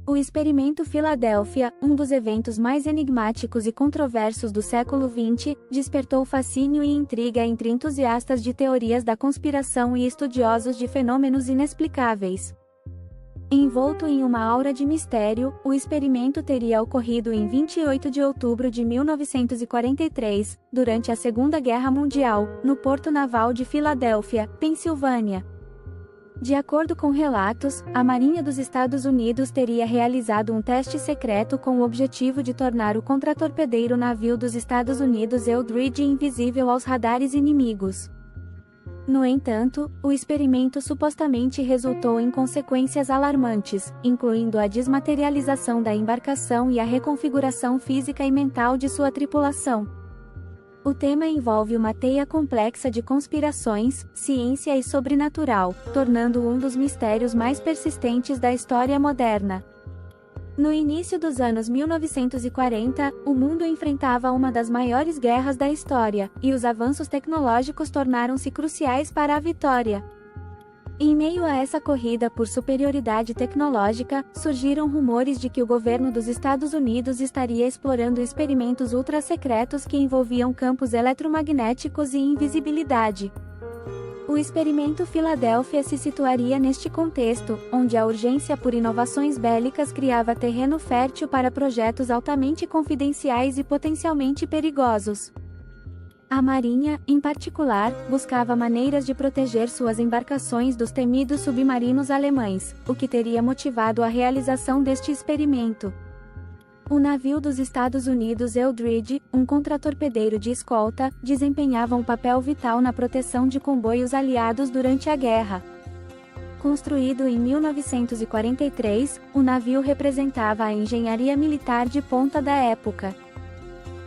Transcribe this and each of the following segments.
O experimento Filadélfia, um dos eventos mais enigmáticos e controversos do século XX, despertou fascínio e intriga entre entusiastas de teorias da conspiração e estudiosos de fenômenos inexplicáveis. Envolto em uma aura de mistério, o experimento teria ocorrido em 28 de outubro de 1943, durante a Segunda Guerra Mundial, no Porto Naval de Filadélfia, Pensilvânia. De acordo com relatos, a Marinha dos Estados Unidos teria realizado um teste secreto com o objetivo de tornar o contratorpedeiro navio dos Estados Unidos Eldridge invisível aos radares inimigos. No entanto, o experimento supostamente resultou em consequências alarmantes, incluindo a desmaterialização da embarcação e a reconfiguração física e mental de sua tripulação. O tema envolve uma teia complexa de conspirações, ciência e sobrenatural, tornando-o um dos mistérios mais persistentes da história moderna. No início dos anos 1940, o mundo enfrentava uma das maiores guerras da história, e os avanços tecnológicos tornaram-se cruciais para a vitória. Em meio a essa corrida por superioridade tecnológica, surgiram rumores de que o governo dos Estados Unidos estaria explorando experimentos ultra-secretos que envolviam campos eletromagnéticos e invisibilidade. O experimento Filadélfia se situaria neste contexto, onde a urgência por inovações bélicas criava terreno fértil para projetos altamente confidenciais e potencialmente perigosos. A Marinha, em particular, buscava maneiras de proteger suas embarcações dos temidos submarinos alemães, o que teria motivado a realização deste experimento. O navio dos Estados Unidos Eldridge, um contratorpedeiro de escolta, desempenhava um papel vital na proteção de comboios aliados durante a guerra. Construído em 1943, o navio representava a engenharia militar de ponta da época.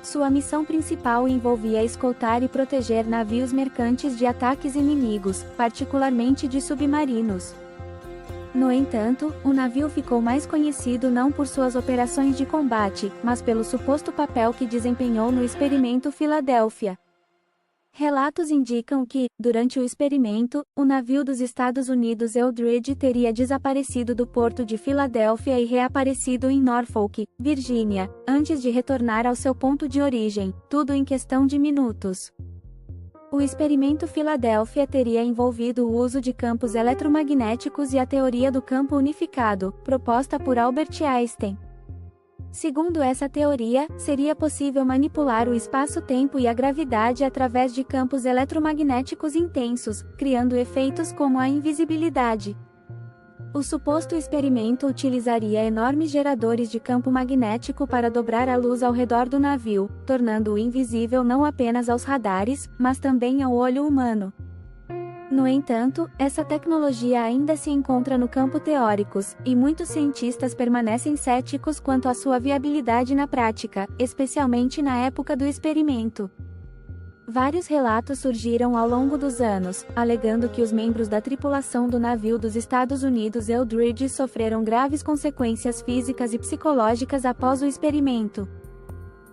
Sua missão principal envolvia escoltar e proteger navios mercantes de ataques inimigos, particularmente de submarinos. No entanto, o navio ficou mais conhecido não por suas operações de combate, mas pelo suposto papel que desempenhou no experimento Filadélfia. Relatos indicam que, durante o experimento, o navio dos Estados Unidos Eldridge teria desaparecido do porto de Filadélfia e reaparecido em Norfolk, Virgínia, antes de retornar ao seu ponto de origem, tudo em questão de minutos. O experimento Filadélfia teria envolvido o uso de campos eletromagnéticos e a teoria do campo unificado, proposta por Albert Einstein. Segundo essa teoria, seria possível manipular o espaço-tempo e a gravidade através de campos eletromagnéticos intensos, criando efeitos como a invisibilidade. O suposto experimento utilizaria enormes geradores de campo magnético para dobrar a luz ao redor do navio, tornando-o invisível não apenas aos radares, mas também ao olho humano. No entanto, essa tecnologia ainda se encontra no campo teóricos, e muitos cientistas permanecem céticos quanto à sua viabilidade na prática, especialmente na época do experimento. Vários relatos surgiram ao longo dos anos, alegando que os membros da tripulação do navio dos Estados Unidos Eldridge sofreram graves consequências físicas e psicológicas após o experimento.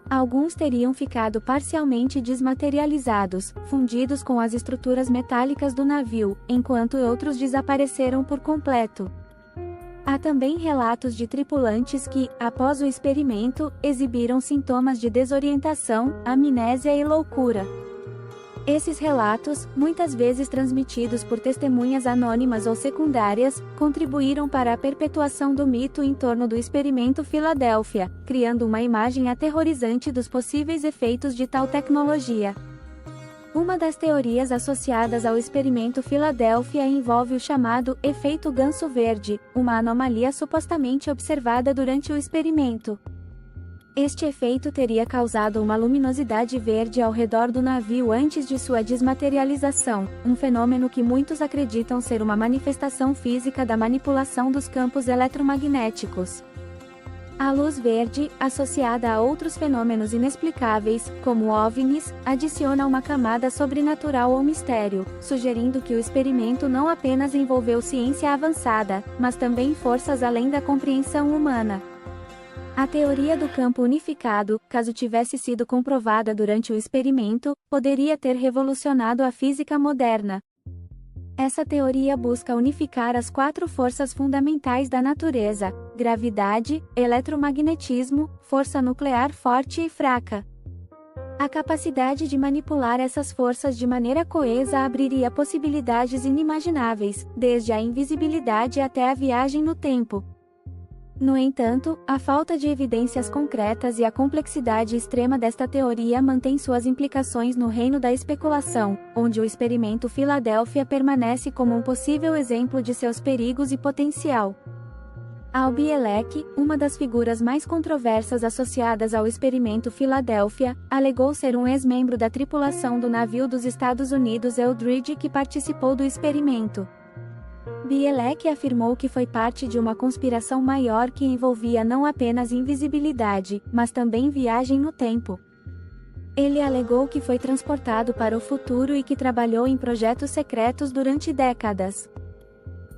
Alguns teriam ficado parcialmente desmaterializados, fundidos com as estruturas metálicas do navio, enquanto outros desapareceram por completo. Há também relatos de tripulantes que, após o experimento, exibiram sintomas de desorientação, amnésia e loucura. Esses relatos, muitas vezes transmitidos por testemunhas anônimas ou secundárias, contribuíram para a perpetuação do mito em torno do experimento Filadélfia, criando uma imagem aterrorizante dos possíveis efeitos de tal tecnologia. Uma das teorias associadas ao experimento Filadélfia envolve o chamado efeito ganso verde, uma anomalia supostamente observada durante o experimento. Este efeito teria causado uma luminosidade verde ao redor do navio antes de sua desmaterialização, um fenômeno que muitos acreditam ser uma manifestação física da manipulação dos campos eletromagnéticos. A luz verde, associada a outros fenômenos inexplicáveis, como OVNIs, adiciona uma camada sobrenatural ao mistério, sugerindo que o experimento não apenas envolveu ciência avançada, mas também forças além da compreensão humana. A teoria do campo unificado, caso tivesse sido comprovada durante o experimento, poderia ter revolucionado a física moderna. Essa teoria busca unificar as 4 forças fundamentais da natureza: gravidade, eletromagnetismo, força nuclear forte e fraca. A capacidade de manipular essas forças de maneira coesa abriria possibilidades inimagináveis, desde a invisibilidade até a viagem no tempo. No entanto, a falta de evidências concretas e a complexidade extrema desta teoria mantém suas implicações no reino da especulação, onde o experimento Filadélfia permanece como um possível exemplo de seus perigos e potencial. Albielek, uma das figuras mais controversas associadas ao experimento Filadélfia, alegou ser um ex-membro da tripulação do navio dos Estados Unidos Eldridge que participou do experimento. Bielek afirmou que foi parte de uma conspiração maior que envolvia não apenas invisibilidade, mas também viagem no tempo. Ele alegou que foi transportado para o futuro e que trabalhou em projetos secretos durante décadas.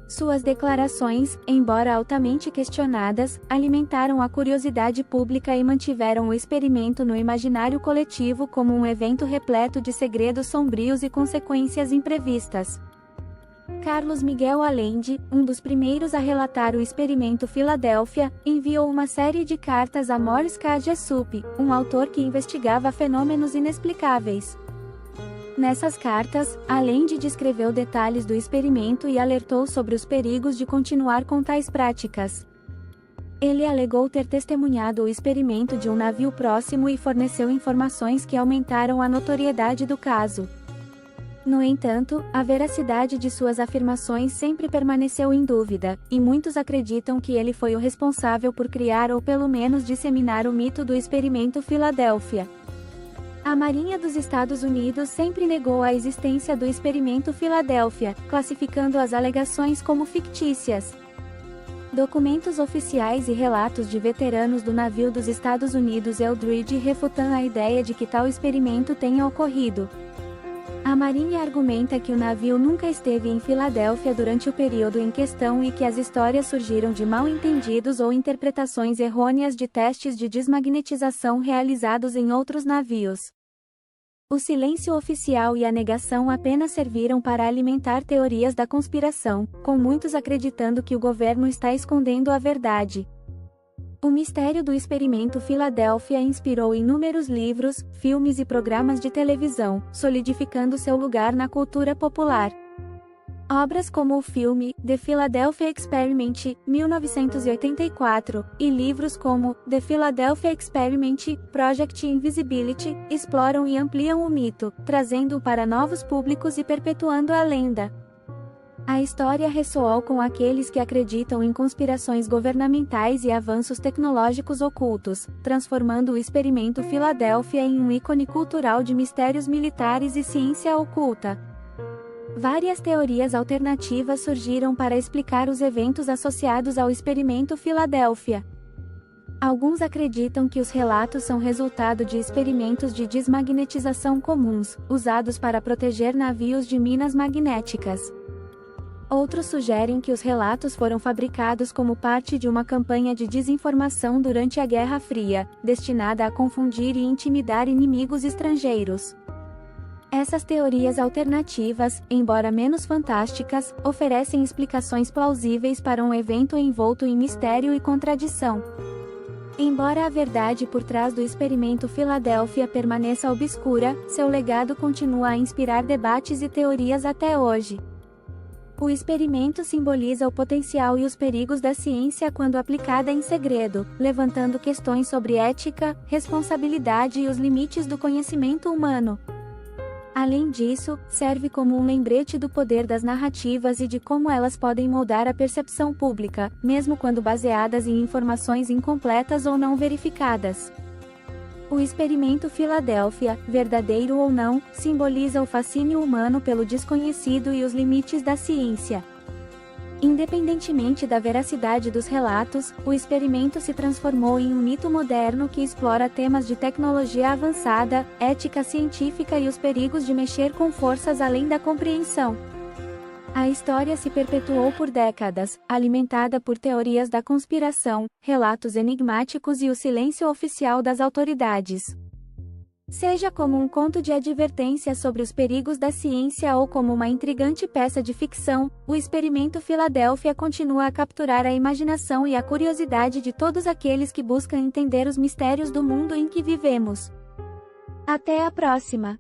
Suas declarações, embora altamente questionadas, alimentaram a curiosidade pública e mantiveram o experimento no imaginário coletivo como um evento repleto de segredos sombrios e consequências imprevistas. Carlos Miguel Allende, um dos primeiros a relatar o experimento Filadélfia, enviou uma série de cartas a Morris K. Jessup, um autor que investigava fenômenos inexplicáveis. Nessas cartas, Allende descreveu detalhes do experimento e alertou sobre os perigos de continuar com tais práticas. Ele alegou ter testemunhado o experimento de um navio próximo e forneceu informações que aumentaram a notoriedade do caso. No entanto, a veracidade de suas afirmações sempre permaneceu em dúvida, e muitos acreditam que ele foi o responsável por criar ou pelo menos disseminar o mito do experimento Filadélfia. A Marinha dos Estados Unidos sempre negou a existência do experimento Filadélfia, classificando as alegações como fictícias. Documentos oficiais e relatos de veteranos do navio dos Estados Unidos Eldridge refutam a ideia de que tal experimento tenha ocorrido. A Marinha argumenta que o navio nunca esteve em Filadélfia durante o período em questão e que as histórias surgiram de mal-entendidos ou interpretações errôneas de testes de desmagnetização realizados em outros navios. O silêncio oficial e a negação apenas serviram para alimentar teorias da conspiração, com muitos acreditando que o governo está escondendo a verdade. O mistério do experimento Filadélfia inspirou inúmeros livros, filmes e programas de televisão, solidificando seu lugar na cultura popular. Obras como o filme The Philadelphia Experiment, 1984, e livros como The Philadelphia Experiment, Project Invisibility, exploram e ampliam o mito, trazendo-o para novos públicos e perpetuando a lenda. A história ressoou com aqueles que acreditam em conspirações governamentais e avanços tecnológicos ocultos, transformando o experimento Filadélfia em um ícone cultural de mistérios militares e ciência oculta. Várias teorias alternativas surgiram para explicar os eventos associados ao experimento Filadélfia. Alguns acreditam que os relatos são resultado de experimentos de desmagnetização comuns, usados para proteger navios de minas magnéticas. Outros sugerem que os relatos foram fabricados como parte de uma campanha de desinformação durante a Guerra Fria, destinada a confundir e intimidar inimigos estrangeiros. Essas teorias alternativas, embora menos fantásticas, oferecem explicações plausíveis para um evento envolto em mistério e contradição. Embora a verdade por trás do experimento Filadélfia permaneça obscura, seu legado continua a inspirar debates e teorias até hoje. O experimento simboliza o potencial e os perigos da ciência quando aplicada em segredo, levantando questões sobre ética, responsabilidade e os limites do conhecimento humano. Além disso, serve como um lembrete do poder das narrativas e de como elas podem moldar a percepção pública, mesmo quando baseadas em informações incompletas ou não verificadas. O experimento Filadélfia, verdadeiro ou não, simboliza o fascínio humano pelo desconhecido e os limites da ciência. Independentemente da veracidade dos relatos, o experimento se transformou em um mito moderno que explora temas de tecnologia avançada, ética científica e os perigos de mexer com forças além da compreensão. A história se perpetuou por décadas, alimentada por teorias da conspiração, relatos enigmáticos e o silêncio oficial das autoridades. Seja como um conto de advertência sobre os perigos da ciência ou como uma intrigante peça de ficção, o Experimento Filadélfia continua a capturar a imaginação e a curiosidade de todos aqueles que buscam entender os mistérios do mundo em que vivemos. Até a próxima!